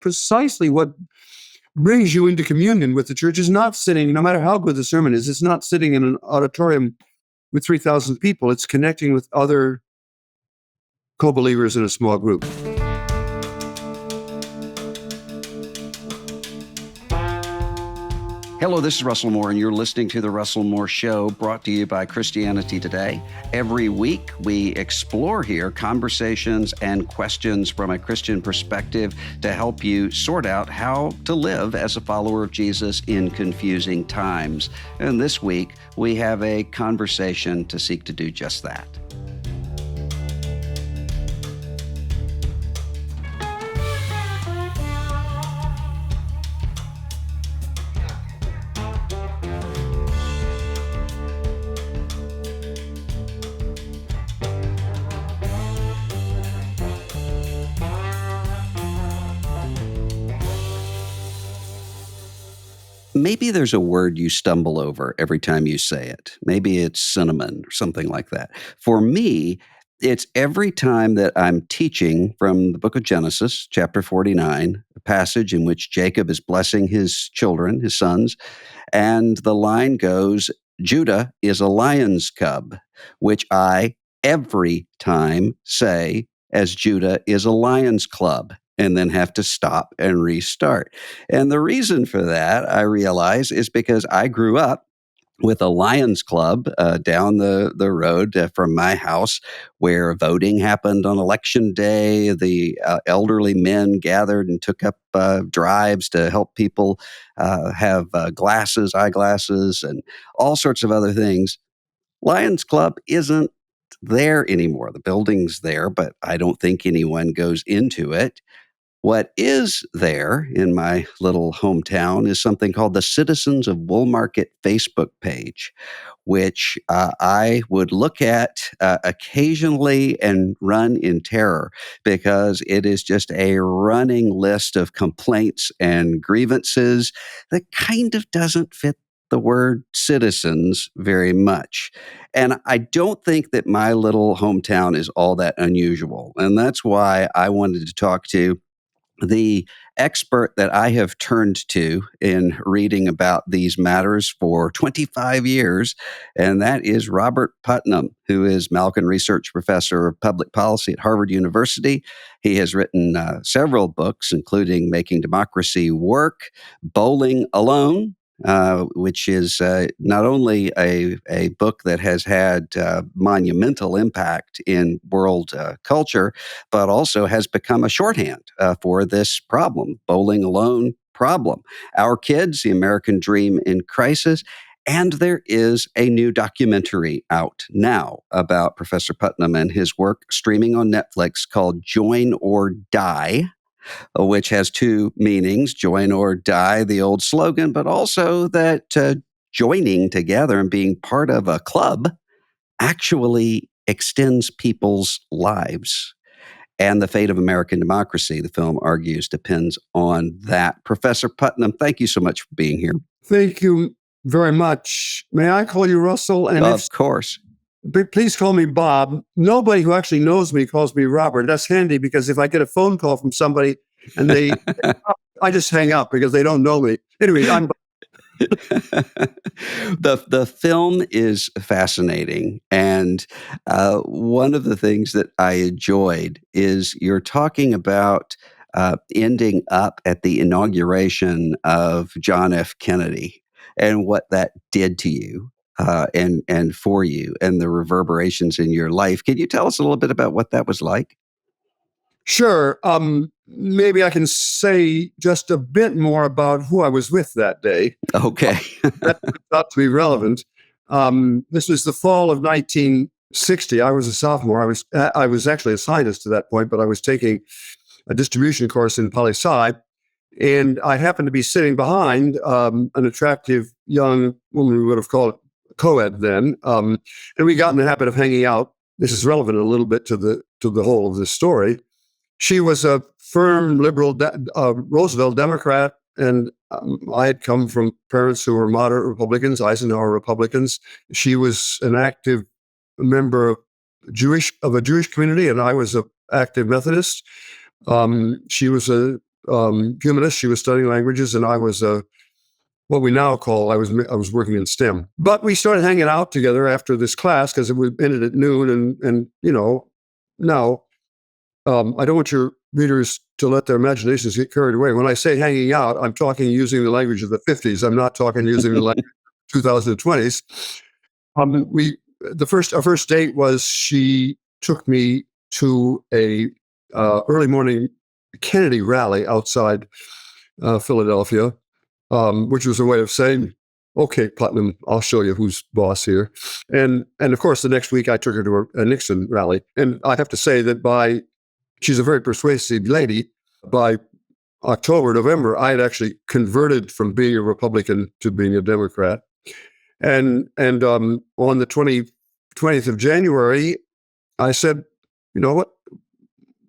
precisely what brings you into communion with the church. Is not sitting, no matter how good the sermon is, it's not sitting in an auditorium with 3,000 people. It's connecting with other co-believers in a small group. Hello, this is Russell Moore, and you're listening to The Russell Moore Show, brought to you by Christianity Today. Every week, we explore here conversations and questions from a Christian perspective to help you sort out how to live as a follower of Jesus in confusing times. And this week, we have a conversation to seek to do just that. Maybe there's a word you stumble over every time you say it. Maybe it's cinnamon or something like that. For me, it's every time that I'm teaching from the book of Genesis, chapter 49, a passage in which Jacob is blessing his children, his sons, and the line goes, Judah is a lion's cub, which I every time say as Judah is a lion's club, and then have to stop and restart. And the reason for that, I realize, is because I grew up with a Lions Club down the road from my house, where voting happened on election day. The elderly men gathered and took up drives to help people have eyeglasses, and all sorts of other things. Lions Club isn't there anymore. The building's there, but I don't think anyone goes into it. What is there in my little hometown is something called the Citizens of Woolmarket Facebook page, which I would look at occasionally and run in terror, because it is just a running list of complaints and grievances that kind of doesn't fit the word citizens very much. And I don't think that my little hometown is all that unusual. And that's why I wanted to talk to the expert that I have turned to in reading about these matters for 25 years, and that is Robert Putnam, who is Malkin Research Professor of Public Policy at Harvard University. He has written several books, including Making Democracy Work, Bowling Alone, which is not only a book that has had monumental impact in world culture, but also has become a shorthand for this problem, bowling alone problem. Our Kids, the American Dream in Crisis. And there is a new documentary out now about Professor Putnam and his work, streaming on Netflix, called Join or Die, which has two meanings: join or die, the old slogan, but also that joining together and being part of a club actually extends people's lives. And the fate of American democracy, the film argues, depends on that. Professor Putnam, thank you so much for being here. Thank you very much. May I call you Russell? And of course. Please call me Bob. Nobody who actually knows me calls me Robert. That's handy, because if I get a phone call from somebody and I just hang up because they don't know me. Anyway, I'm The film is fascinating, and one of the things that I enjoyed is you're talking about ending up at the inauguration of John F. Kennedy and what that did to you and for you, and the reverberations in your life. Can you tell us a little bit about what that was like? Sure. Maybe I can say just a bit more about who I was with that day. Okay. That thought to be relevant. This was the fall of 1960. I was a sophomore. I was actually a scientist at that point, but I was taking a distribution course in poli-sci, and I happened to be sitting behind an attractive young woman we would have called co-ed then, and we got in the habit of hanging out. This is relevant a little bit to the whole of this story. She was a firm liberal Roosevelt Democrat, and I had come from parents who were moderate Republicans, Eisenhower Republicans. She was an active member of a Jewish community, and I was an active Methodist. She was a humanist. She was studying languages, and I was what we now call I was working in STEM. But we started hanging out together after this class because it ended at noon, and now I don't want your readers to let their imaginations get carried away. When I say hanging out, I'm talking using the language of the 50s. I'm not talking using the language of 2020s. Our first date was she took me to a early morning Kennedy rally outside Philadelphia, which was a way of saying, "Okay, Putnam, I'll show you who's boss here." And of course, the next week I took her to a Nixon rally, and I have to say that she's a very persuasive lady. By October, November, I had actually converted from being a Republican to being a Democrat. And on the 20th of January, I said, you know what?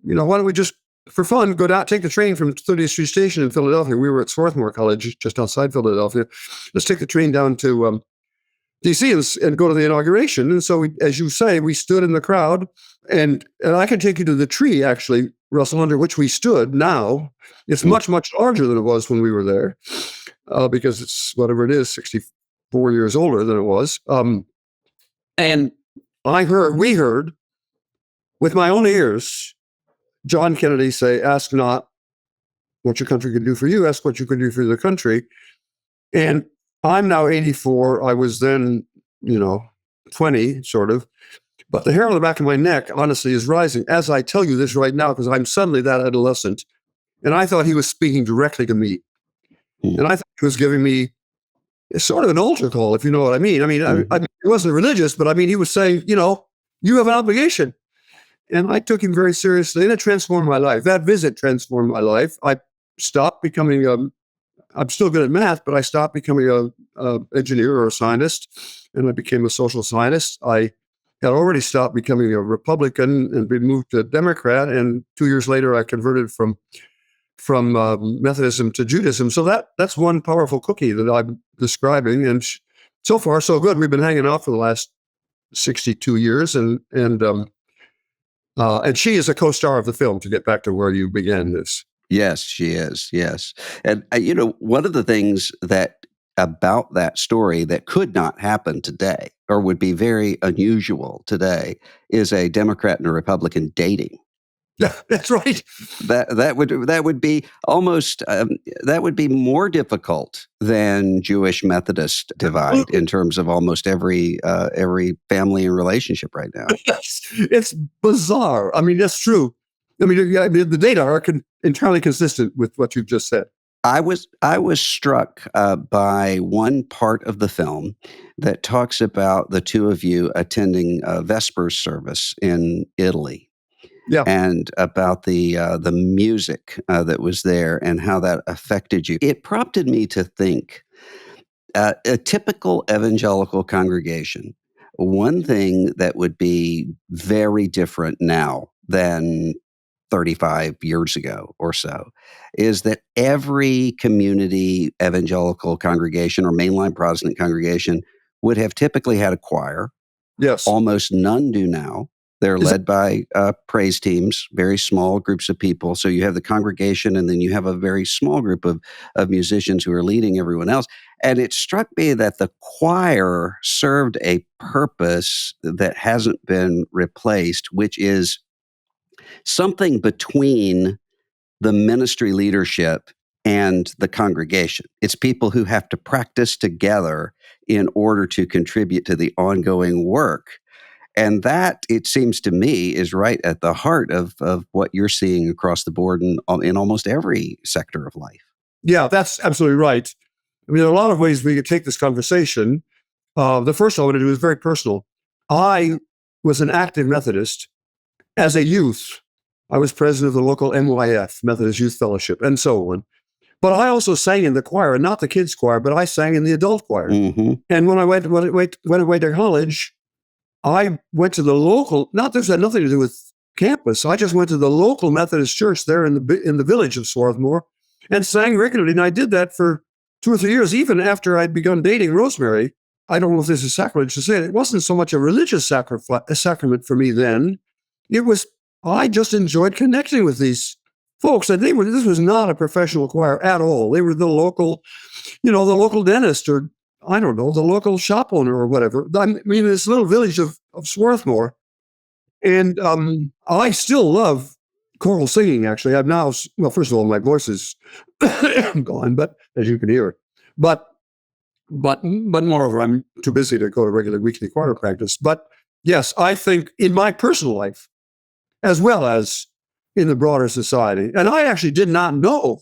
Why don't we just, for fun, go down, take the train from 30th Street Station in Philadelphia. We were at Swarthmore College, just outside Philadelphia. Let's take the train down to D.C. and go to the inauguration. And so, as you say, we stood in the crowd. And I can take you to the tree, actually, Russell, under which we stood now. It's much, much larger than it was when we were there because it's, whatever it is, 64 years older than it was. And we heard with my own ears, John Kennedy say, "Ask not what your country can do for you, ask what you can do for the country." And I'm now 84. I was then, 20, sort of. But the hair on the back of my neck, honestly, is rising as I tell you this right now, because I'm suddenly that adolescent. And I thought he was speaking directly to me. And I thought he was giving me sort of an altar call, if you know what I mean. I mean, he wasn't religious, but I mean, he was saying, you have an obligation. And I took him very seriously, and it transformed my life. That visit transformed my life. I stopped becoming I'm still good at math, but I stopped becoming a engineer or a scientist, and I became a social scientist. I had already stopped becoming a Republican and been moved to a Democrat, and 2 years later, I converted from Methodism to Judaism. So that's one powerful cookie that I'm describing, and so far so good. We've been hanging out for the last 62 years, and she is a co-star of the film. To get back to where you began this. Yes, she is. Yes. And, one of the things about that story that could not happen today or would be very unusual today is a Democrat and a Republican dating. Yeah, that's right. That would be almost that would be more difficult than Jewish Methodist divide in terms of almost every family and relationship right now. Yes, it's bizarre. I mean, that's true. I mean, the data are entirely consistent with what you've just said. I was struck by one part of the film that talks about the two of you attending a Vespers service in Italy. Yeah. And about the music that was there and how that affected you. It prompted me to think, a typical evangelical congregation, one thing that would be very different now than 35 years ago or so is that every community evangelical congregation or mainline Protestant congregation would have typically had a choir. Yes. Almost none do now. They're led by praise teams, very small groups of people. So you have the congregation, and then you have a very small group of musicians who are leading everyone else. And it struck me that the choir served a purpose that hasn't been replaced, which is something between the ministry leadership and the congregation. It's people who have to practice together in order to contribute to the ongoing work. And that, it seems to me, is right at the heart of what you're seeing across the board in almost every sector of life. Yeah, that's absolutely right. I mean, there are a lot of ways we could take this conversation. The first I want to do is very personal. I was an active Methodist as a youth. I was president of the local MYF, Methodist Youth Fellowship, and so on. But I also sang in the choir, and not the kids' choir, but I sang in the adult choir. Mm-hmm. And when I went to college, I went to the local, this had nothing to do with campus. I just went to the local Methodist church there in the village of Swarthmore and sang regularly. And I did that for 2 or 3 years, even after I'd begun dating Rosemary. I don't know if this is sacrilege to say it. It wasn't so much a religious sacrament for me then. I just enjoyed connecting with these folks, and this was not a professional choir at all. They were the local, the local dentist, or I don't know, the local shop owner or whatever. I mean, this little village of Swarthmore. And I still love choral singing, actually. I've now, well, first of all, my voice is gone, but as you can hear. But moreover, I'm too busy to go to regular weekly choir practice. But yes, I think in my personal life, as well as in the broader society, and I actually did not know.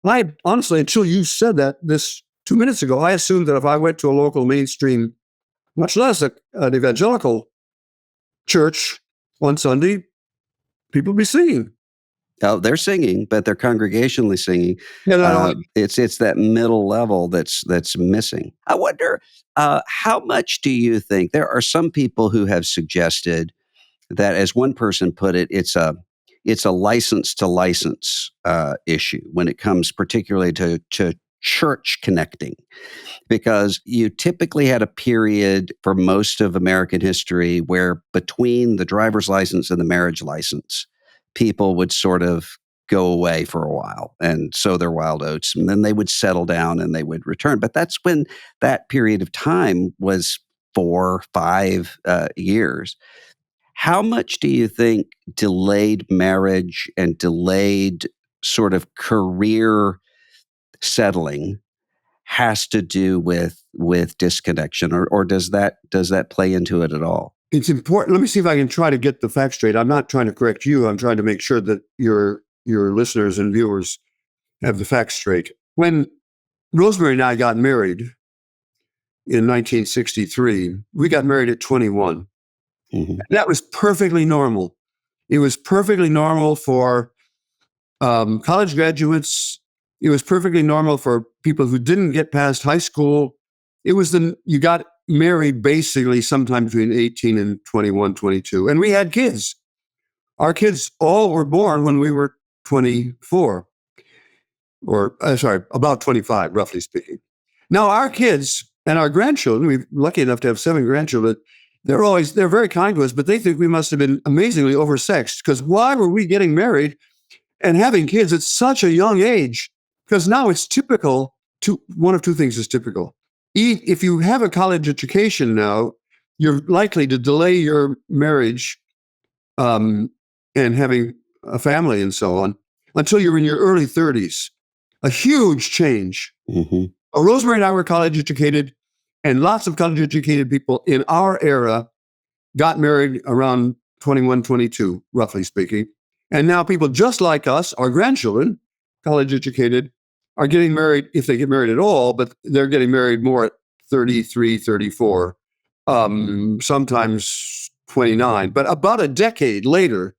I honestly, until you said that this 2 minutes ago, I assumed that if I went to a local mainstream, much less an evangelical church on Sunday, people be singing. Oh, they're singing, but they're congregationally singing. Yeah, It's that middle level that's missing. I wonder how much do you think there are some people who have suggested that, as one person put it, it's a license to license issue when it comes particularly to church connecting, because you typically had a period for most of American history where between the driver's license and the marriage license, people would sort of go away for a while and sow their wild oats, and then they would settle down and they would return. But that's when that period of time was 4-5 years. How much do you think delayed marriage and delayed sort of career settling has to do with disconnection, or does that play into it at all? it's important. Let me see if I can try to get the facts straight. I'm not trying to correct you. I'm trying to make sure that your listeners and viewers have the facts straight. When Rosemary and I got married in 1963, we got married at 21. Mm-hmm. That was perfectly normal. It was perfectly normal for college graduates. It was perfectly normal for people who didn't get past high school. You got married basically sometime between 18 and 21, 22. And we had kids. Our kids all were born when we were 24, or about 25, roughly speaking. Now, our kids and our grandchildren, we're lucky enough to have 7 grandchildren, they're very kind to us, but they think we must have been amazingly oversexed, because why were we getting married and having kids at such a young age? Because now it's typical one of two things is typical. If you have a college education now, you're likely to delay your marriage and having a family and so on until you're in your early 30s. A huge change. Mm-hmm. Rosemary and I were college educated, and lots of college educated people in our era got married around 21, 22, roughly speaking. And now people just like us, our grandchildren, college educated, are getting married, if they get married at all, but they're getting married more at 33, 34, sometimes 29. But about a decade later,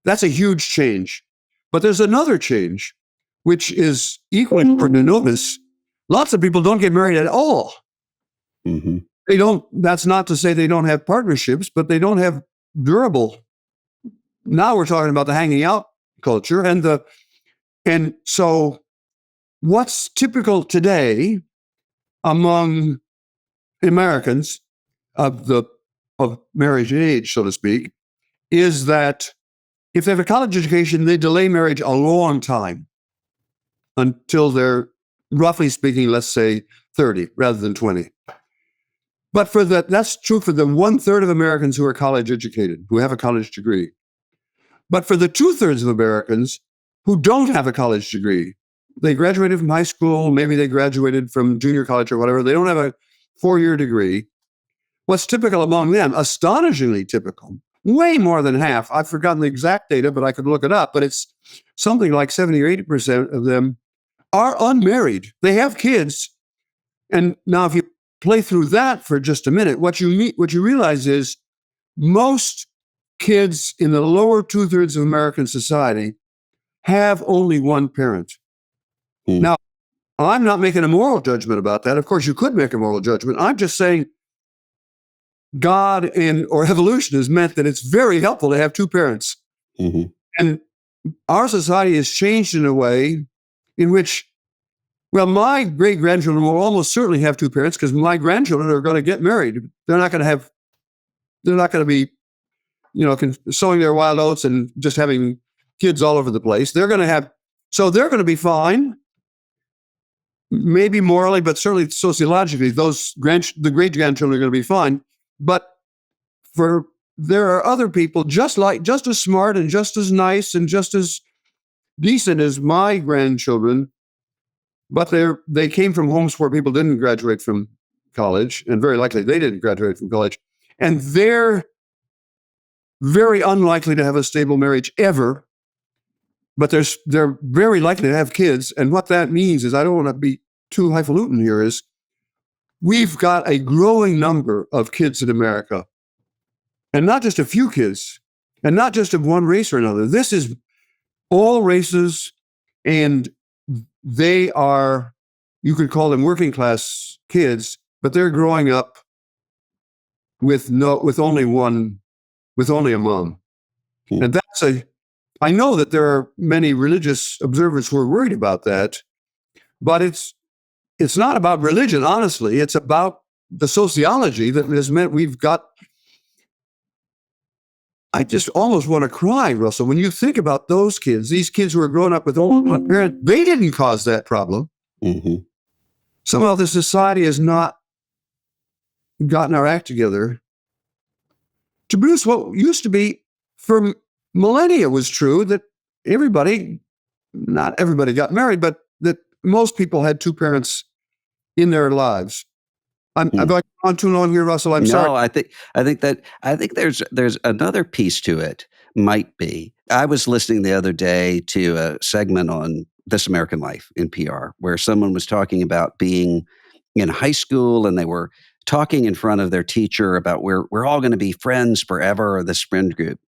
that's a huge change. But there's another change, which is equally important to notice. Lots of people don't get married at all. Mm-hmm. They don't. That's not to say they don't have partnerships, but they don't have durable. Now we're talking about the hanging out culture, and so what's typical today among Americans of marriage age, so to speak, is that if they have a college education, they delay marriage a long time until they're, roughly speaking, let's say 30 rather than 20. But that's true for the 1/3 of Americans who are college educated, who have a college degree. But for the 2/3 of Americans who don't have a college degree, they graduated from high school, maybe they graduated from junior college or whatever, they don't have a 4-year degree. What's typical among them, astonishingly typical, way more than half, I've forgotten the exact data, but I could look it up, but it's something like 70 or 80% of them are unmarried. They have kids. And now if you play through that for just a minute, what you realize is most kids in the lower 2/3 of American society have only one parent. Hmm. Now, I'm not making a moral judgment about that. Of course, you could make a moral judgment. I'm just saying God or evolution has meant that it's very helpful to have 2 parents. Mm-hmm. And our society has changed in a way in which, well, my great-grandchildren will almost certainly have 2 parents, because my grandchildren are going to get married. They're not going to be, sowing their wild oats and just having kids all over the place. They're going to be fine, maybe morally, but certainly sociologically. The great grandchildren are going to be fine. But there are other people just as smart and just as nice and just as decent as my grandchildren, but they came from homes where people didn't graduate from college, and very likely they didn't graduate from college, and they're very unlikely to have a stable marriage ever. But they're very likely to have kids, and what that means is, I don't want to be too highfalutin here, is we've got a growing number of kids in America, and not just a few kids, and not just of one race or another. This is all races, and they are, you could call them working class kids, but they're growing up with only a mom. And I know that there are many religious observers who are worried about that, but it's not about religion, honestly. It's about the sociology that has meant I just almost want to cry, Russell, when you think about these kids who are growing up with only one parent. They didn't cause that problem. Mm-hmm. Somehow the society has not gotten our act together to produce what used to be, for millennia, was true, that not everybody got married, but that most people had two parents in their lives. Have I gone too long here, Russell? I'm sorry. No, I think there's another piece to it. Might be. I was listening the other day to a segment on This American Life, NPR, where someone was talking about being in high school, and they were talking in front of their teacher about we're all going to be friends forever, or this friend group.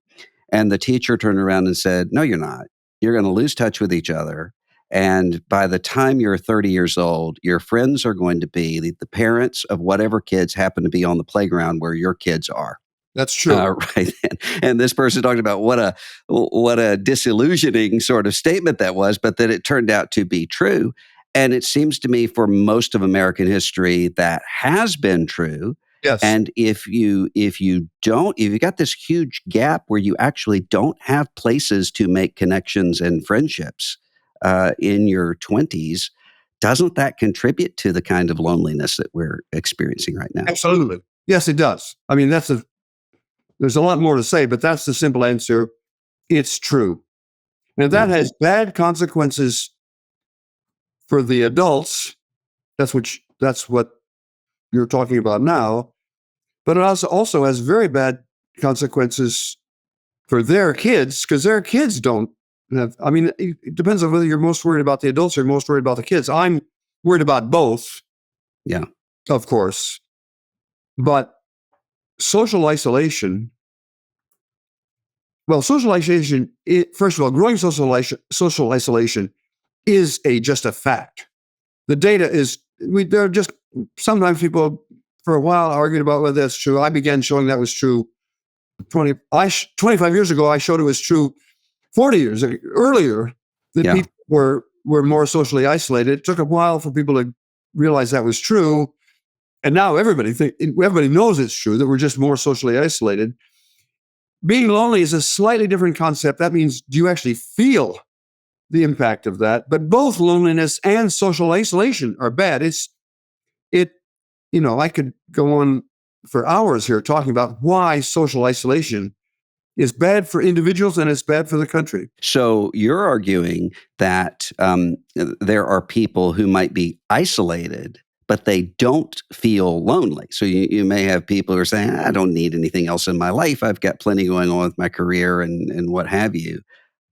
And the teacher turned around and said, "No, you're not. You're going to lose touch with each other. And by the time you're 30 years old, your friends are going to be the parents of whatever kids happen to be on the playground where your kids are." That's true. Right. And this person talked about what a disillusioning sort of statement that was, but that it turned out to be true. And it seems to me, for most of American history, that has been true. Yes. And if you've got this huge gap where you actually don't have places to make connections and friendships in your 20s, doesn't that contribute to the kind of loneliness that we're experiencing right now? Absolutely. Yes, it does. I mean, there's a lot more to say, but that's the simple answer. It's true. And that has bad consequences for the adults. That's what you're talking about now. But it also has very bad consequences for their kids, because their kids don't have, I mean, it depends on whether you're most worried about the adults or most worried about the kids. I'm worried about both. Yeah. Of course. But social isolation, first of all, growing social isolation is just a fact. The data is, there are just, sometimes people for a while argued about whether that's true. I began showing that was true 25 years ago. I showed it was true 40 years earlier, that people were more socially isolated. It took a while for people to realize that was true. And now everybody knows it's true, that we're just more socially isolated. Being lonely is a slightly different concept. That means, do you actually feel the impact of that? But both loneliness and social isolation are bad. I could go on for hours here talking about why social isolation is bad for individuals and it's bad for the country. So you're arguing that there are people who might be isolated, but they don't feel lonely. So you may have people who are saying, I don't need anything else in my life. I've got plenty going on with my career and what have you.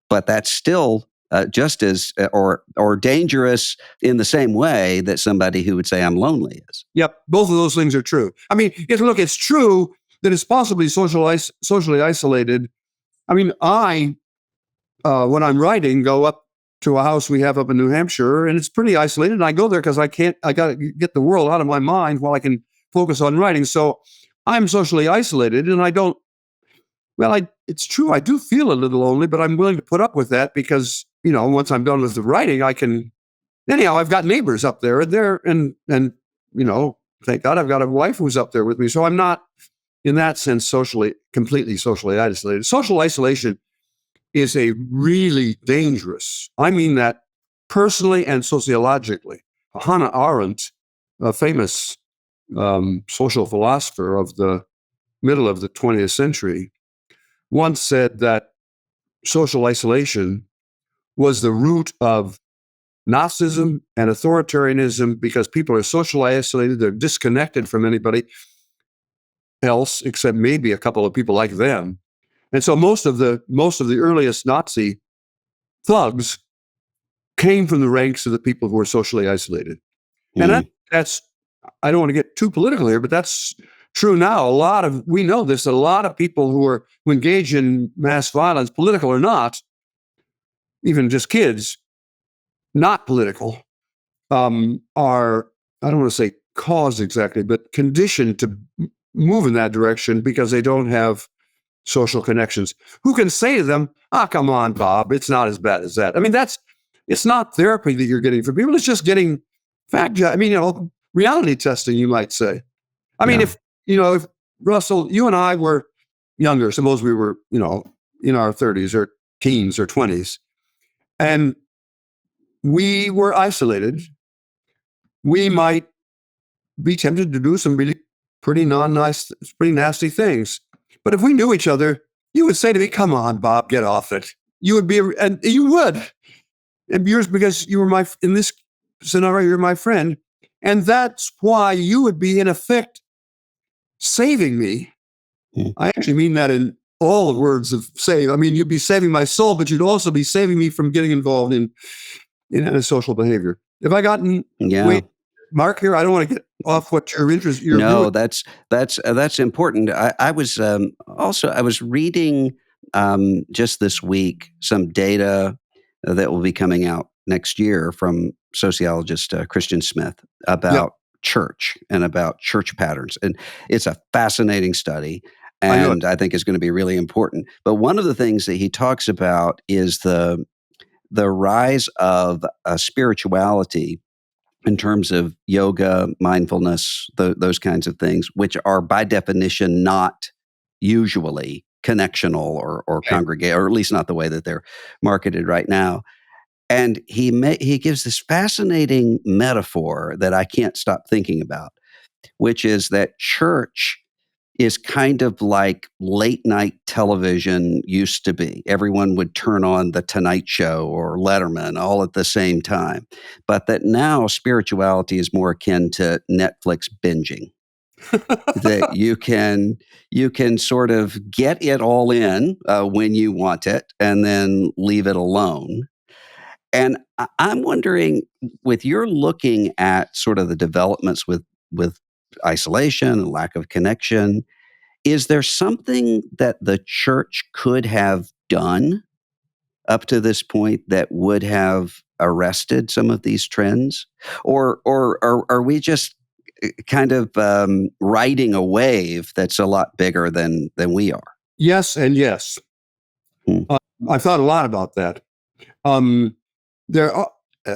But that's still just as or dangerous in the same way that somebody who would say I'm lonely is. Yep, both of those things are true. I mean, it's true that it's possibly socially isolated. I mean, when I'm writing, go up to a house we have up in New Hampshire, and it's pretty isolated. And I go there because I got to get the world out of my mind while I can focus on writing. So I'm socially isolated, and it's true, I do feel a little lonely, but I'm willing to put up with that because, once I'm done with the writing, anyhow, I've got neighbors up there, and thank God I've got a wife who's up there with me. So I'm not, in that sense, completely socially isolated. Social isolation is a really dangerous, I mean that personally and sociologically. Hannah Arendt, a famous social philosopher of the middle of the 20th century, once said that social isolation was the root of Nazism and authoritarianism because people are socially isolated, they're disconnected from anybody else except maybe a couple of people like them. And so most of the earliest Nazi thugs came from the ranks of the people who were socially isolated. And that's, I don't want to get too political here, but that's true now. We know this, a lot of people who engage in mass violence, political or not, even just kids, not political, are, I don't want to say caused exactly, but conditioned to move in that direction because they don't have social connections. Who can say to them, come on, Bob, it's not as bad as that. I mean, it's not therapy that you're getting from people. It's just getting reality testing, you might say. I mean, if Russell, you and I were younger, suppose we were, in our 30s or teens or 20s, and we were isolated, we might be tempted to do some really pretty pretty nasty things. But if we knew each other, you would say to me, come on, Bob, get off it. You would be, and you would. And yours, because you were in this scenario, you're my friend. And that's why you would be, in effect, saving me. I actually mean that in all the words of save. I mean, you'd be saving my soul, but you'd also be saving me from getting involved in antisocial behavior. Have I gotten wait, Mark here? I don't want to get off what your interest. No, that's important. I was I was reading just this week some data that will be coming out next year from sociologist Christian Smith about church and about church patterns, and it's a fascinating study. And I think is going to be really important. But one of the things that he talks about is the rise of spirituality in terms of yoga, mindfulness, those kinds of things, which are by definition not usually connectional or congregate, or at least not the way that they're marketed right now. And he gives this fascinating metaphor that I can't stop thinking about, which is that church is kind of like late night television used to be. Everyone would turn on The Tonight Show or Letterman all at the same time. But that now spirituality is more akin to Netflix binging. That you can sort of get it all in when you want it and then leave it alone. And I'm wondering, with your looking at sort of the developments with isolation and lack of connection, is there something that the church could have done up to this point that would have arrested some of these trends? Or are we just kind of riding a wave that's a lot bigger than we are? Yes and yes. I've thought a lot about that.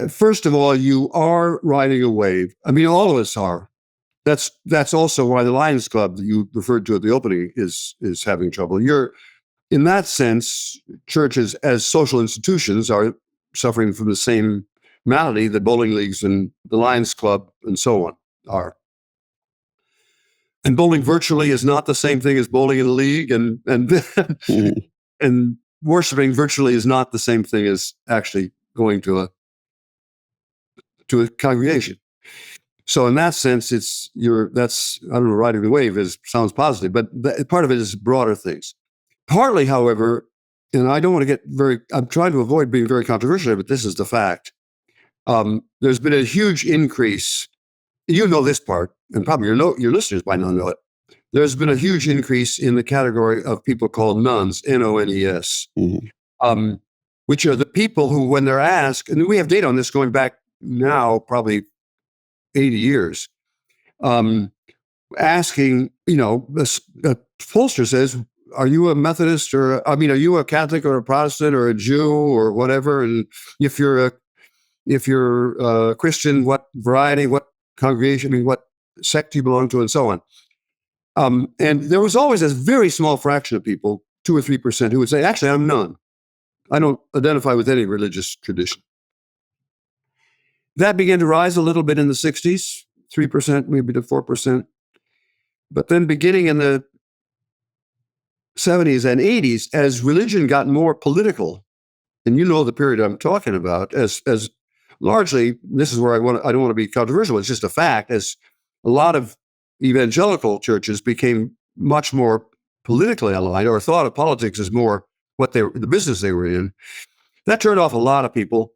First of all, you are riding a wave. I mean, all of us are. That's also why the Lions Club that you referred to at the opening is having trouble. In that sense, churches as social institutions are suffering from the same malady that bowling leagues and the Lions Club and so on are. And bowling virtually is not the same thing as bowling in a league, and and worshiping virtually is not the same thing as actually going to a congregation. So in that sense, I don't know, riding the wave sounds positive, but part of it is broader things. Partly, however, and I don't want to I'm trying to avoid being very controversial, but this is the fact. There's been a huge increase. You know this part, and probably your listeners might not know it. There's been a huge increase in the category of people called nones, N-O-N-E-S, which are the people who, when they're asked, and we have data on this going back now probably 80 years, asking, the pollster says, are you a Methodist are you a Catholic or a Protestant or a Jew or whatever? And if you're a Christian, what variety, what congregation, what sect you belong to, and so on. And there was always this very small fraction of people, 2 or 3%, who would say, actually, I'm none. I don't identify with any religious tradition. That began to rise a little bit in the 60s, 3%, maybe to 4%. But then beginning in the 70s and 80s, as religion got more political, and you know the period I'm talking about, as largely, this is where I don't want to be controversial, it's just a fact, as a lot of evangelical churches became much more politically aligned or thought of politics as more the business they were in. That turned off a lot of people,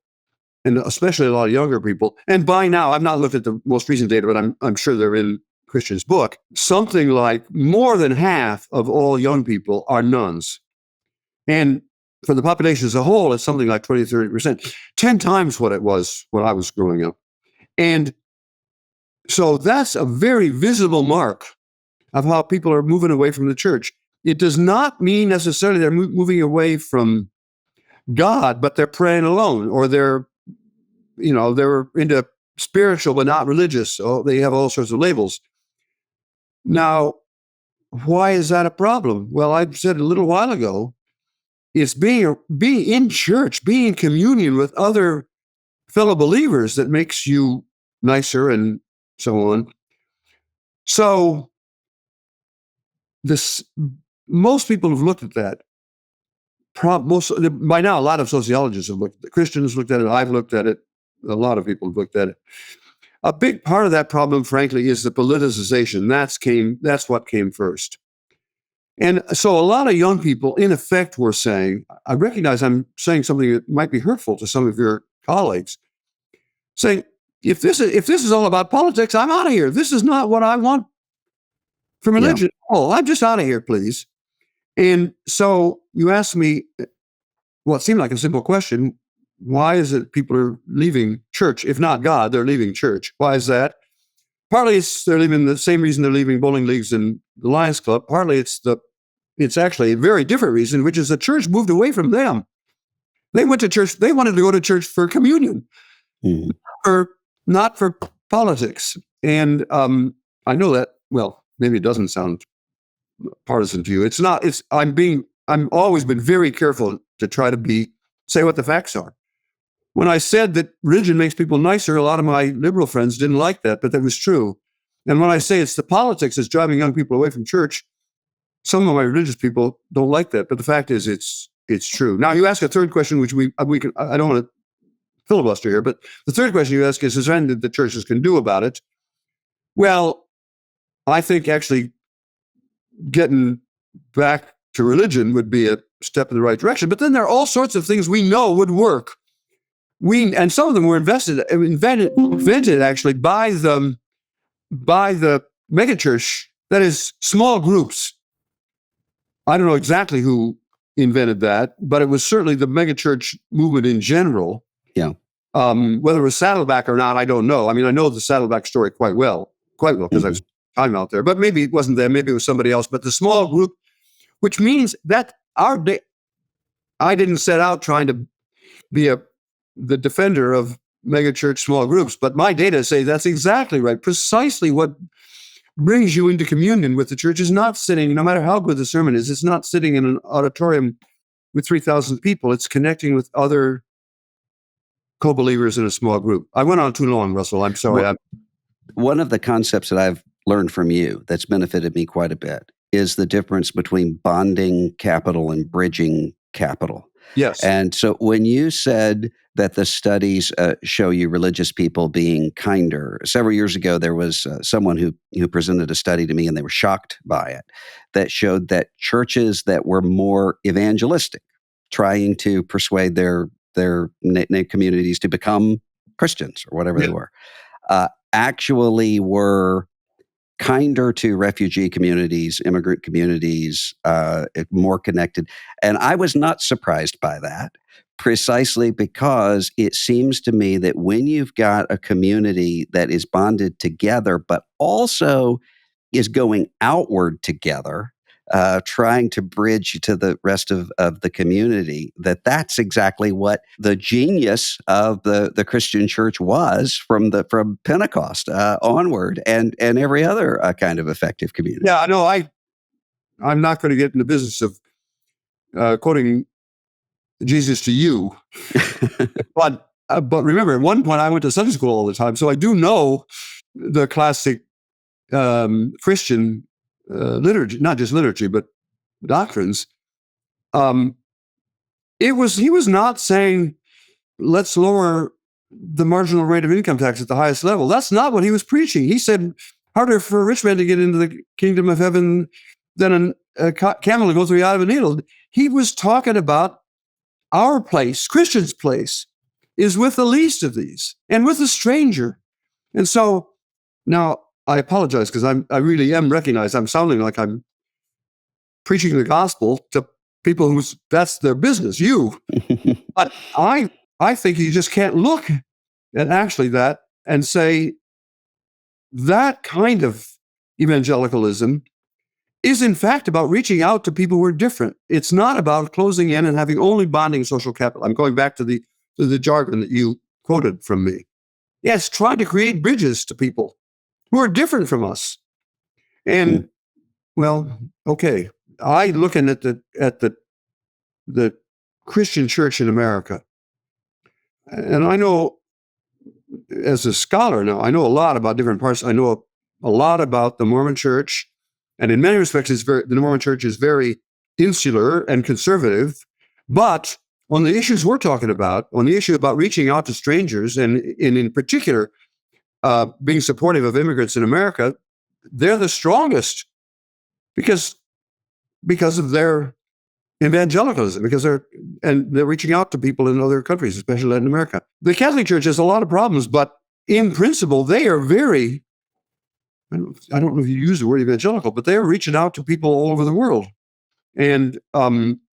and especially a lot of younger people. And by now, I've not looked at the most recent data, but I'm sure they're in Christian's book. Something like more than half of all young people are nuns. And for the population as a whole, it's something like 20, 30%, 10 times what it was when I was growing up. And so that's a very visible mark of how people are moving away from the church. It does not mean necessarily they're moving away from God, but they're praying alone, or they're into spiritual but not religious. So they have all sorts of labels. Now, why is that a problem? Well, I said a little while ago, it's being in church, being in communion with other fellow believers that makes you nicer and so on. So most people have looked at that. By now, a lot of sociologists have looked at it. Christians looked at it. I've looked at it. A lot of people have looked at it. A big part of that problem, frankly, is the politicization. That's what came first. And so a lot of young people, in effect, were saying, I recognize I'm saying something that might be hurtful to some of your colleagues, saying, if this is all about politics, I'm out of here. This is not what I want from religion. Yeah. Oh, I'm just out of here, please. And so you asked me, well, it seemed like a simple question. Why is it people are leaving church? If not God, they're leaving church. Why is that? Partly they're leaving the same reason they're leaving bowling leagues and the Lions Club. Partly it's actually a very different reason, which is the church moved away from them. They went to church. They wanted to go to church for communion, or not for politics. And I know that, well, maybe it doesn't sound partisan to you. It's not. I'm always been very careful to try to say what the facts are. When I said that religion makes people nicer, a lot of my liberal friends didn't like that, but that was true. And when I say it's the politics that's driving young people away from church, some of my religious people don't like that. But the fact is, it's true. Now, you ask a third question, which we can. I don't want to filibuster here, but the third question you ask is there anything the churches can do about it? Well, I think actually getting back to religion would be a step in the right direction. But then there are all sorts of things we know would work. And some of them were invented actually by the megachurch. That is, small groups. I don't know exactly who invented that, but it was certainly the megachurch movement in general. Yeah. Whether it was Saddleback or not, I don't know. I mean, I know the Saddleback story quite well, because I was time out there. But maybe it wasn't them. Maybe it was somebody else. But the small group, which means that I didn't set out trying to be the defender of megachurch small groups, but my data say that's exactly right. Precisely what brings you into communion with the church is not sitting, no matter how good the sermon is, it's not sitting in an auditorium with 3,000 people. It's connecting with other co-believers in a small group. I went on too long, Russell. I'm sorry. Well, one of the concepts that I've learned from you that's benefited me quite a bit is the difference between bonding capital and bridging capital. Yes. And so when you said that the studies show you religious people being kinder, several years ago there was someone who presented a study to me, and they were shocked by it, that showed that churches that were more evangelistic, trying to persuade their communities to become Christians or whatever they were, actually were kinder to refugee communities, immigrant communities, more connected. And I was not surprised by that, precisely because it seems to me that when you've got a community that is bonded together, but also is going outward together, trying to bridge to the rest of the community, that's exactly what the genius of the Christian church was from Pentecost onward, and every other kind of effective community. Yeah, no, I'm not going to get in the business of quoting Jesus to you. But remember, at one point I went to Sunday school all the time, so I do know the classic Christian liturgy, not just liturgy, but doctrines. He was not saying, let's lower the marginal rate of income tax at the highest level. That's not what he was preaching. He said, harder for a rich man to get into the kingdom of heaven than a camel to go through the eye of a needle. He was talking about our place, Christian's place, is with the least of these and with the stranger. And so now I apologize because I really am recognized. I'm sounding like I'm preaching the gospel to people who's that's their business, you. But I think you just can't look at actually that and say that kind of evangelicalism is in fact about reaching out to people who are different. It's not about closing in and having only bonding social capital. I'm going back to the jargon that you quoted from me. Yes, trying to create bridges to people who are different from us. And well, okay, I looking at the Christian church in America, and I know as a scholar now, I know a lot about different parts. I know a lot about the Mormon church, and in many respects, the Mormon church is very insular and conservative. But on the issues we're talking about, on the issue about reaching out to strangers, and in particular, being supportive of immigrants in America, they're the strongest because of their evangelicalism, because they're reaching out to people in other countries, especially Latin America. The Catholic Church has a lot of problems, but in principle, they are very, I don't know if you use the word evangelical, but they are reaching out to people all over the world. And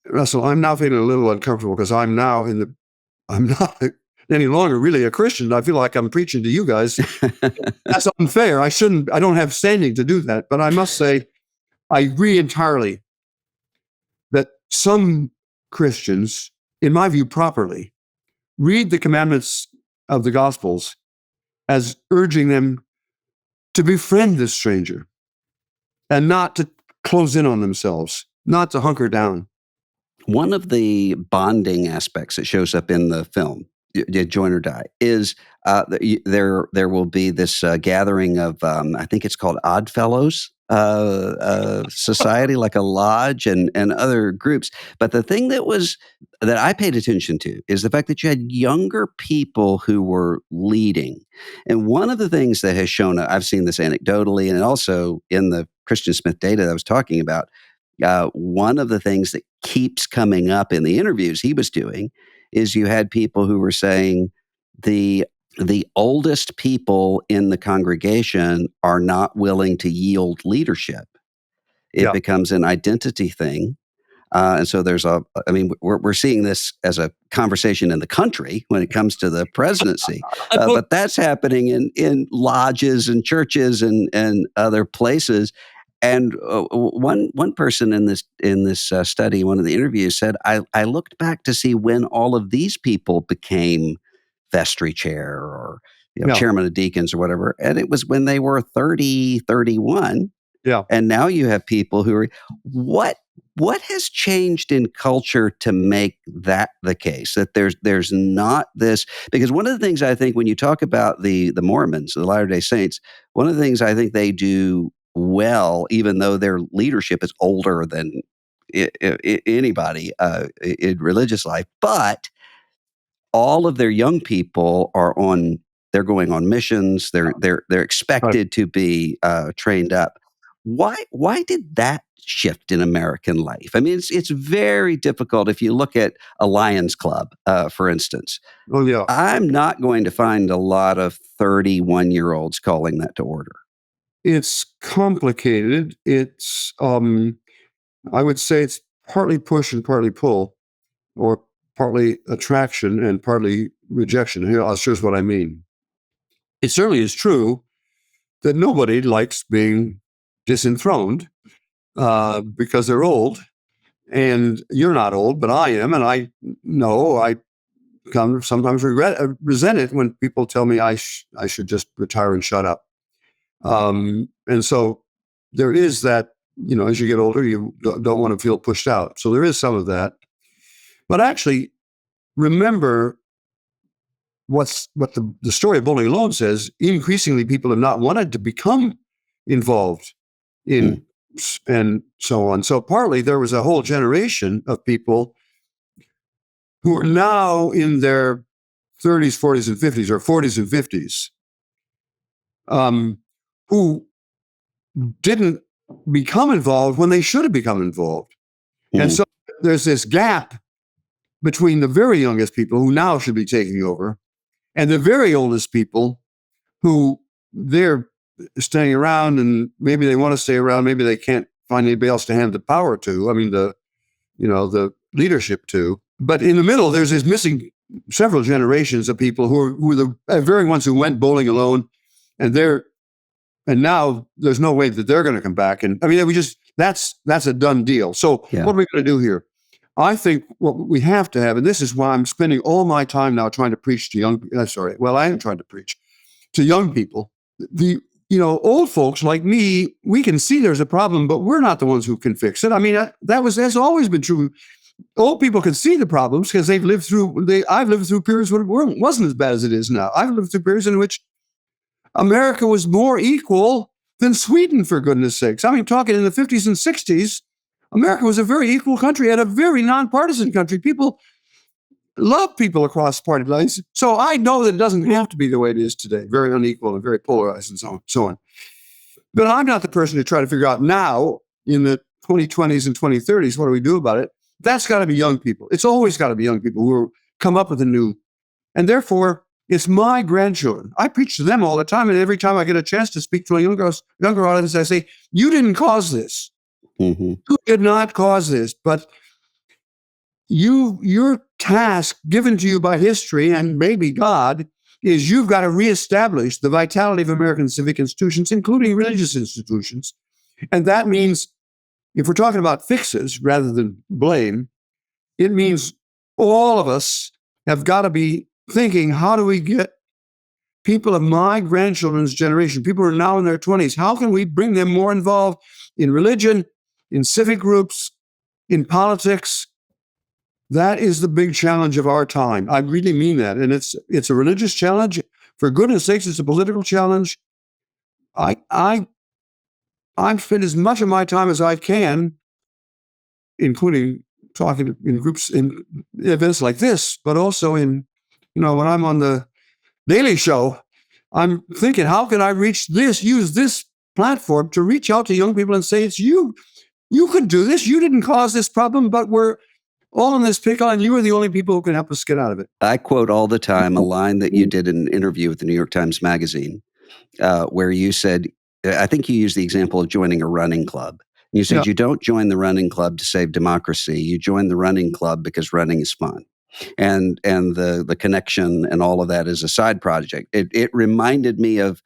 Russell, I'm now feeling a little uncomfortable because I'm not any longer really a Christian. I feel like I'm preaching to you guys. That's unfair. I don't have standing to do that. But I must say, I agree entirely that some Christians, in my view properly, read the commandments of the Gospels as urging them to befriend this stranger and not to close in on themselves, not to hunker down. One of the bonding aspects that shows up in the film, Join or Die, is there will be this gathering of, I think it's called Odd Fellows society, like a lodge and other groups. But the thing that I paid attention to is the fact that you had younger people who were leading. And one of the things that has shown up, I've seen this anecdotally and also in the Christian Smith data that I was talking about, one of the things that keeps coming up in the interviews he was doing is you had people who were saying the oldest people in the congregation are not willing to yield leadership. It becomes an identity thing. And so we're seeing this as a conversation in the country when it comes to the presidency. But that's happening in lodges and churches and other places. And one person in this study, one of the interviews said, I looked back to see when all of these people became vestry chair or chairman of deacons or whatever. And it was when they were 30, 31. Yeah. And now you have people who are, what has changed in culture to make that the case? That there's not this, because one of the things I think when you talk about the Mormons, the Latter-day Saints, one of the things I think they do well, even though their leadership is older than anybody in religious life, but all of their young people they're going on missions. They're expected to be trained up. Why did that shift in American life? I mean, it's very difficult if you look at a Lions Club, for instance. Oh yeah, I'm not going to find a lot of 31-year-olds calling that to order. It's complicated. It's I would say it's partly push and partly pull, or partly attraction and partly rejection. Here's what I mean. It certainly is true that nobody likes being disenthroned because they're old. And you're not old, but I am. And I know I sometimes resent it when people tell me I should just retire and shut up. And so there is that, as you get older, you don't want to feel pushed out. So there is some of that. But actually, remember what the story of Bowling Alone says. Increasingly, people have not wanted to become involved in and so on. So partly there was a whole generation of people who are now in their 30s, 40s, and 50s, or 40s and 50s, who didn't become involved when they should have become involved. And so there's this gap between the very youngest people who now should be taking over and the very oldest people who they're staying around, and maybe they want to stay around, maybe they can't find anybody else to hand the power to. I mean, the leadership to. But in the middle, there's this missing several generations of people who are the very ones who went bowling alone, and now there's no way that they're going to come back. And I mean, that's a done deal. So what are we going to do here? I think what we have to have, and this is why I'm spending all my time now trying to preach to I am trying to preach to young people. Old folks like me, we can see there's a problem, but we're not the ones who can fix it. I mean, that's always been true. Old people can see the problems because I've lived through periods when it wasn't as bad as it is now. I've lived through periods in which America was more equal than Sweden, for goodness sakes. I mean, talking in the 50s and 60s, America was a very equal country and a very nonpartisan country. People love people across party lines. So I know that it doesn't have to be the way it is today, very unequal and very polarized and so on. But I'm not the person to try to figure out now in the 2020s and 2030s, what do we do about it? That's got to be young people. It's always got to be young people who come up with a new, and therefore it's my grandchildren. I preach to them all the time, and every time I get a chance to speak to a younger audience, I say, you didn't cause this. You did not cause this, but your task given to you by history and maybe God is you've got to reestablish the vitality of American civic institutions, including religious institutions. And that means, if we're talking about fixes rather than blame, it means all of us have got to be thinking, how do we get people of my grandchildren's generation, people who are now in their 20s, how can we bring them more involved in religion, in civic groups, in politics? That is the big challenge of our time. I really mean that. And it's a religious challenge. For goodness sakes, it's a political challenge. I've spent as much of my time as I can, including talking in groups, in events like this, but also when I'm on the Daily Show, I'm thinking, how can I use this platform to reach out to young people and say, it's you. You could do this. You didn't cause this problem, but we're all in this pickle, and you are the only people who can help us get out of it. I quote all the time a line that you did in an interview with the New York Times Magazine, where you said, I think you used the example of joining a running club. You said, you don't join the running club to save democracy. You join the running club because running is fun. And the connection and all of that is a side project. It reminded me of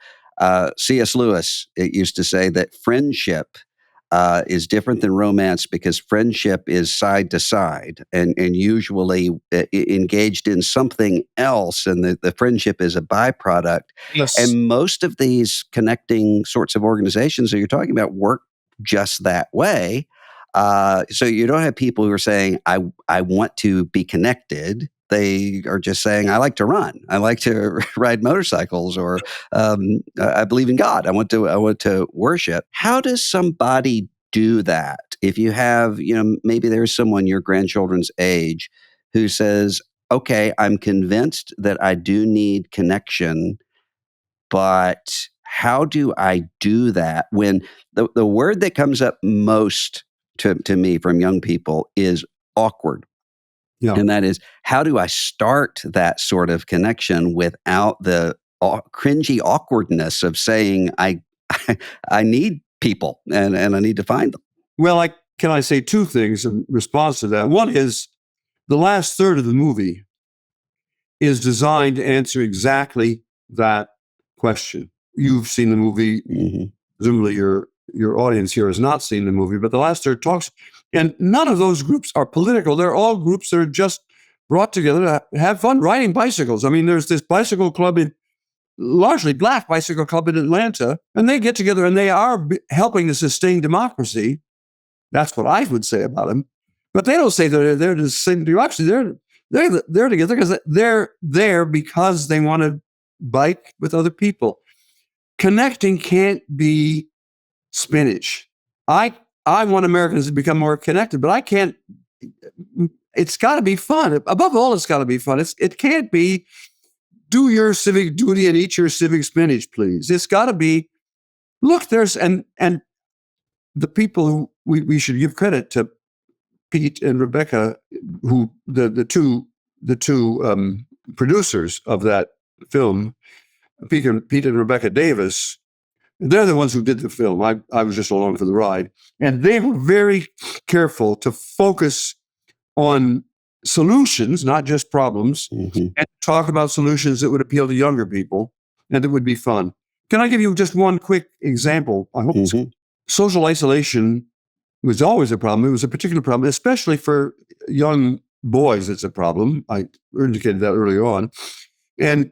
C.S. Lewis. It used to say that friendship is different than romance because friendship is side to side and usually engaged in something else, and the friendship is a byproduct. Yes. And most of these connecting sorts of organizations that you're talking about work just that way. So you don't have people who are saying, I want to be connected. They are just saying, I like to run. I like to ride motorcycles, or I believe in God. I want to worship. How does somebody do that? If you have, maybe there's someone your grandchildren's age who says, okay, I'm convinced that I do need connection, but how do I do that when the word that comes up most to me from young people is awkward? Yeah. And that is, how do I start that sort of connection without the cringy awkwardness of saying, I need people and I need to find them? Well, can I say two things in response to that? One is the last third of the movie is designed to answer exactly that question. You've seen the movie. Mm-hmm. Presumably your audience here has not seen the movie, but the last third talks, and none of those groups are political. They're all groups that are just brought together to have fun riding bicycles. I mean, there's this bicycle club, largely black bicycle club in Atlanta, and they get together and they are helping to sustain democracy. That's what I would say about them. But they don't say they're to sustain democracy. They're together because they're there because they want to bike with other people. Connecting can't be spinach. I want Americans to become more connected, but I can't. It's got to be fun. Above all, it's got to be fun. It can't be do your civic duty and eat your civic spinach, please. It's got to be look. There's and the people who we should give credit to, Pete and Rebecca, who the two producers of that film, Pete and Rebecca Davis. They're the ones who did the film. I was just along for the ride. And they were very careful to focus on solutions, not just problems, and talk about solutions that would appeal to younger people and that would be fun. Can I give you just one quick example? I hope social isolation was always a problem. It was a particular problem, especially for young boys. It's a problem. I indicated that early on. And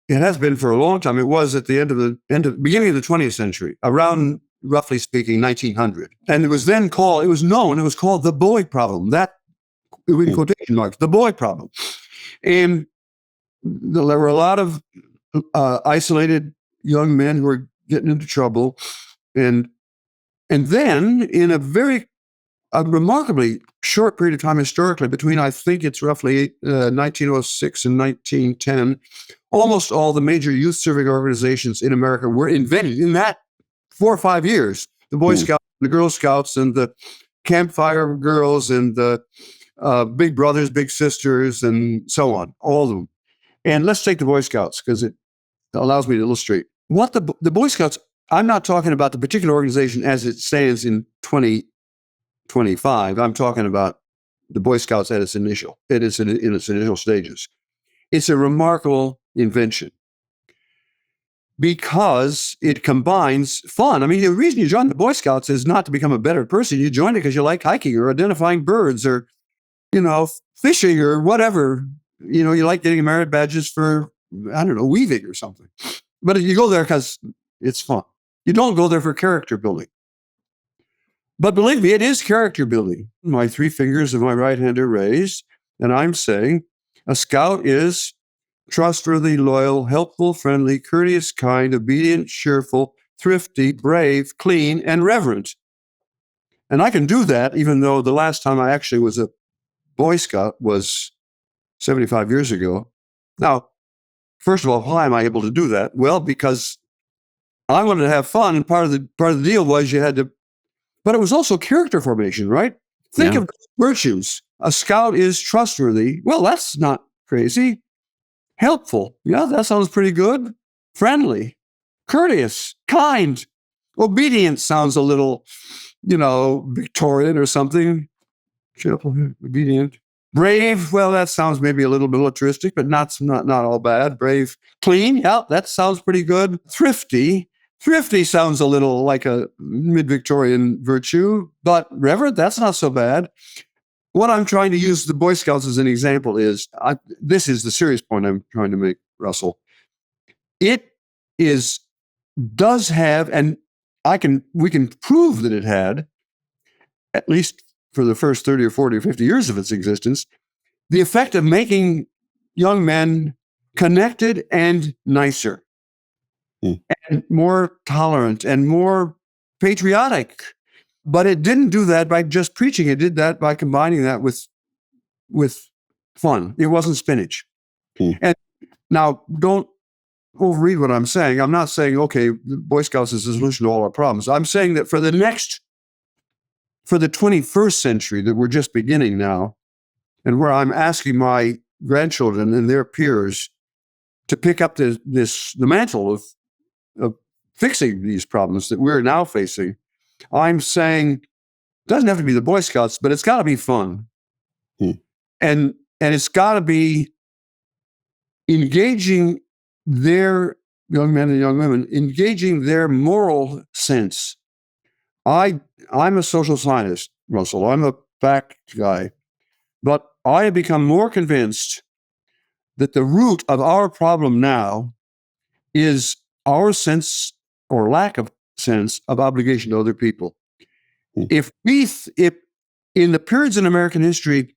it has been for a long time. It was at the beginning of the 20th century, around, roughly speaking, 1900. And it was then called the boy problem. That, in quotation marks, the boy problem. And there were a lot of isolated young men who were getting into trouble. And then in a remarkably short period of time historically, between, I think it's roughly 1906 and 1910, almost all the major youth serving organizations in America were invented in that 4 or 5 years. The Boy Scouts, the Girl Scouts, and the Campfire Girls, and the Big Brothers, Big Sisters, and so on, all of them. And let's take the Boy Scouts, because it allows me to illustrate. What the Boy Scouts, I'm not talking about the particular organization as it stands in 2025. I'm talking about the Boy Scouts in its initial stages. It's a remarkable invention because it combines fun. I mean, the reason you join the Boy Scouts is not to become a better person. You join it because you like hiking or identifying birds or, fishing or whatever. You like getting merit badges for, weaving or something. But you go there because it's fun. You don't go there for character building. But believe me, it is character building. My 3 fingers of my right hand are raised, and I'm saying a scout is trustworthy, loyal, helpful, friendly, courteous, kind, obedient, cheerful, thrifty, brave, clean, and reverent. And I can do that, even though the last time I actually was a Boy Scout was 75 years ago. Now, first of all, why am I able to do that? Well, because I wanted to have fun, and part of the deal was you had to. But it was also character formation, right? Think of virtues. A scout is trustworthy. Well, that's not crazy. Helpful. Yeah, that sounds pretty good. Friendly. Courteous. Kind. Obedient sounds a little, Victorian or something. Cheerful, obedient. Brave. Well, that sounds maybe a little militaristic, but not all bad. Brave. Clean. Yeah, that sounds pretty good. Thrifty. Thrifty sounds a little like a mid-Victorian virtue, but reverent, that's not so bad. What I'm trying to use the Boy Scouts as an example is, this is the serious point I'm trying to make, Russell. It does have, and we can prove that it had, at least for the first 30 or 40 or 50 years of its existence, the effect of making young men connected and nicer. And more tolerant and more patriotic. But it didn't do that by just preaching. It did that by combining that with fun. It wasn't spinach. And now, don't overread what I'm saying. I'm not saying, okay, the Boy Scouts is the solution to all our problems. I'm saying that for the 21st century that we're just beginning now, and where I'm asking my grandchildren and their peers to pick up the mantle of fixing these problems that we're now facing, I'm saying it doesn't have to be the Boy Scouts, but it's got to be fun. And it's got to be engaging their young men and young women, engaging their moral sense. I'm a social scientist, Russell. I'm a fact guy. But I have become more convinced that the root of our problem now is our sense or lack of sense of obligation to other people. If in the periods in American history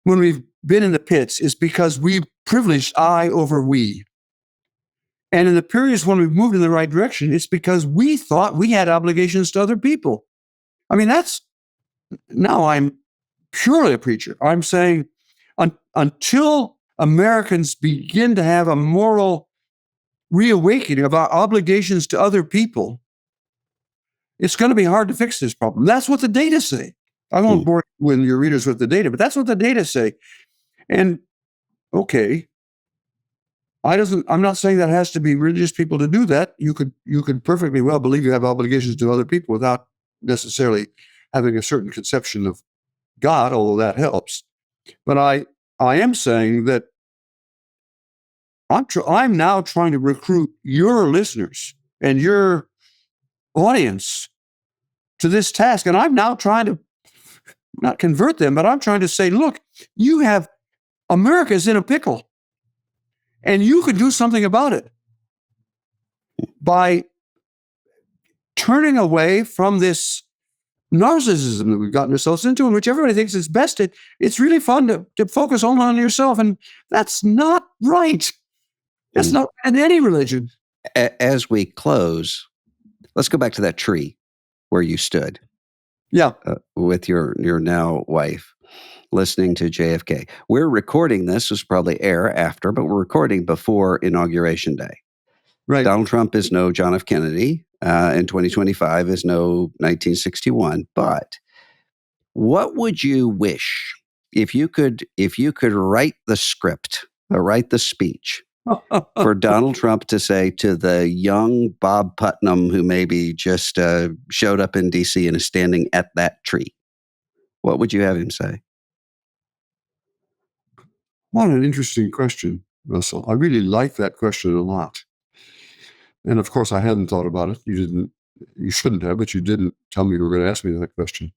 when we've been in the pits is because we privileged I over we. And in the periods when we've moved in the right direction, it's because we thought we had obligations to other people. I mean, now I'm purely a preacher. I'm saying until Americans begin to have a moral reawakening of our obligations to other people, it's going to be hard to fix this problem. That's what the data say. I won't bore you with your readers with the data, but that's what the data say. And okay, I'm not saying that has to be religious people to do that. You could perfectly well believe you have obligations to other people without necessarily having a certain conception of God, although that helps. But I am saying that I'm now trying to recruit your listeners and your audience to this task. And I'm now trying to not convert them, but I'm trying to say, look, America's in a pickle. And you could do something about it by turning away from this narcissism that we've gotten ourselves into, in which everybody thinks it's best. It's really fun to focus only on yourself. And that's not right. That's not in any religion. As we close, let's go back to that tree where you stood. Yeah. With your now wife, listening to JFK. We're recording this. This will probably air after, but we're recording before Inauguration Day. Right. Donald Trump is no John F. Kennedy, and 2025 is no 1961. But what would you wish if you could write the script, write the speech for Donald Trump to say to the young Bob Putnam who maybe just showed up in D.C. and is standing at that tree? What would you have him say? What an interesting question, Russell. I really like that question a lot. And of course, I hadn't thought about it. You shouldn't have, but you didn't tell me you were going to ask me that question.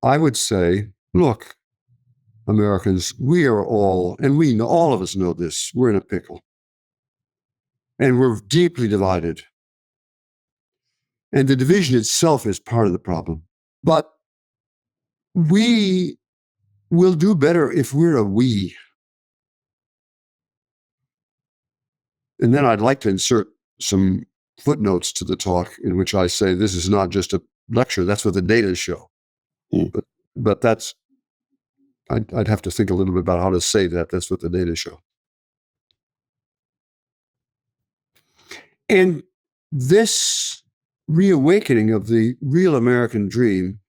I would say, look, Americans, we are all, and we know, all of us know this, we're in a pickle. And we're deeply divided. And the division itself is part of the problem. But we will do better if we're a we. And then I'd like to insert some footnotes to the talk in which I say this is not just a lecture, that's what the data show. But that's, I'd have to think a little bit about how to say that. That's what the data show. And this reawakening of the real American dream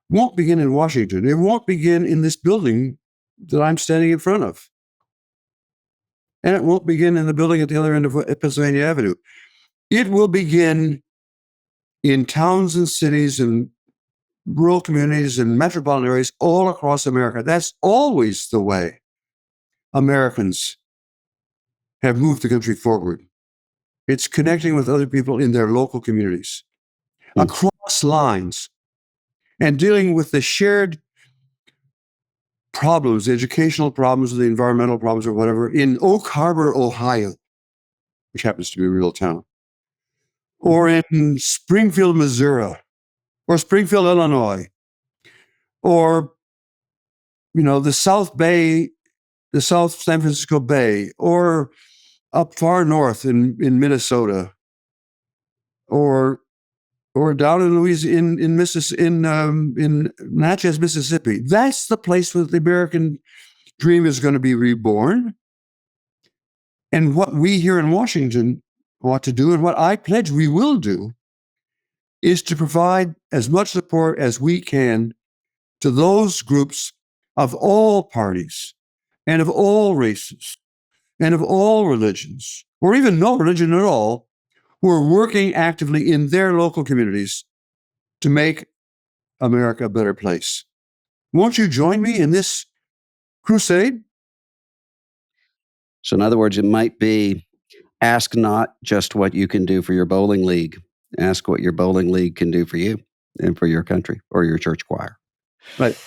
won't begin in Washington. It won't begin in this building that I'm standing in front of. And it won't begin in the building at the other end of Pennsylvania Avenue. It will begin in towns and cities and rural communities and metropolitan areas all across America. That's always the way Americans have moved the country forward. It's connecting with other people in their local communities, across lines, and dealing with the shared problems, the educational problems, or the environmental problems, or whatever, in Oak Harbor, Ohio, which happens to be a real town, or in Springfield, Missouri, or Springfield, Illinois, or, the South Bay, the South San Francisco Bay, or up far north in Minnesota, or down in Louisiana, in Natchez, Mississippi. That's the place where the American dream is going to be reborn. And what we here in Washington ought to do, and what I pledge we will do, is to provide as much support as we can to those groups of all parties and of all races and of all religions, or even no religion at all, who are working actively in their local communities to make America a better place. Won't you join me in this crusade? So in other words, it might be ask not just what you can do for your bowling league. Ask what your bowling league can do for you and for your country or your church choir. Right.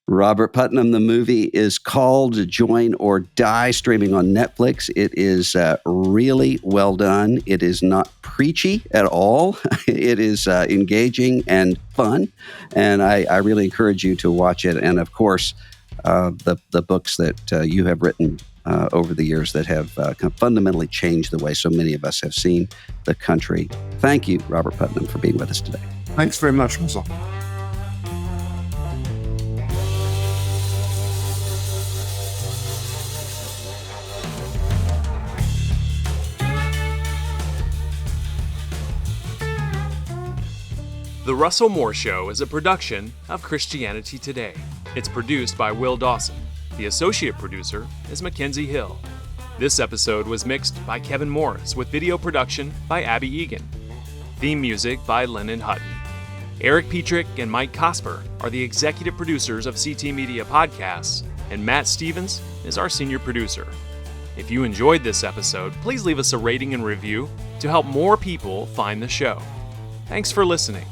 Robert Putnam, the movie is called Join or Die, streaming on Netflix. It is really well done. It is not preachy at all. It is engaging and fun, and I really encourage you to watch it. And of course, the books that you have written over the years that have fundamentally changed the way so many of us have seen the country. Thank you, Robert Putnam, for being with us today. Thanks very much, Russell. The Russell Moore Show is a production of Christianity Today. It's produced by Will Dawson. The associate producer is Mackenzie Hill. This episode was mixed by Kevin Morris with video production by Abby Egan. Theme music by Lennon Hutton. Eric Petrick and Mike Cosper are the executive producers of CT Media Podcasts, and Matt Stevens is our senior producer. If you enjoyed this episode, please leave us a rating and review to help more people find the show. Thanks for listening.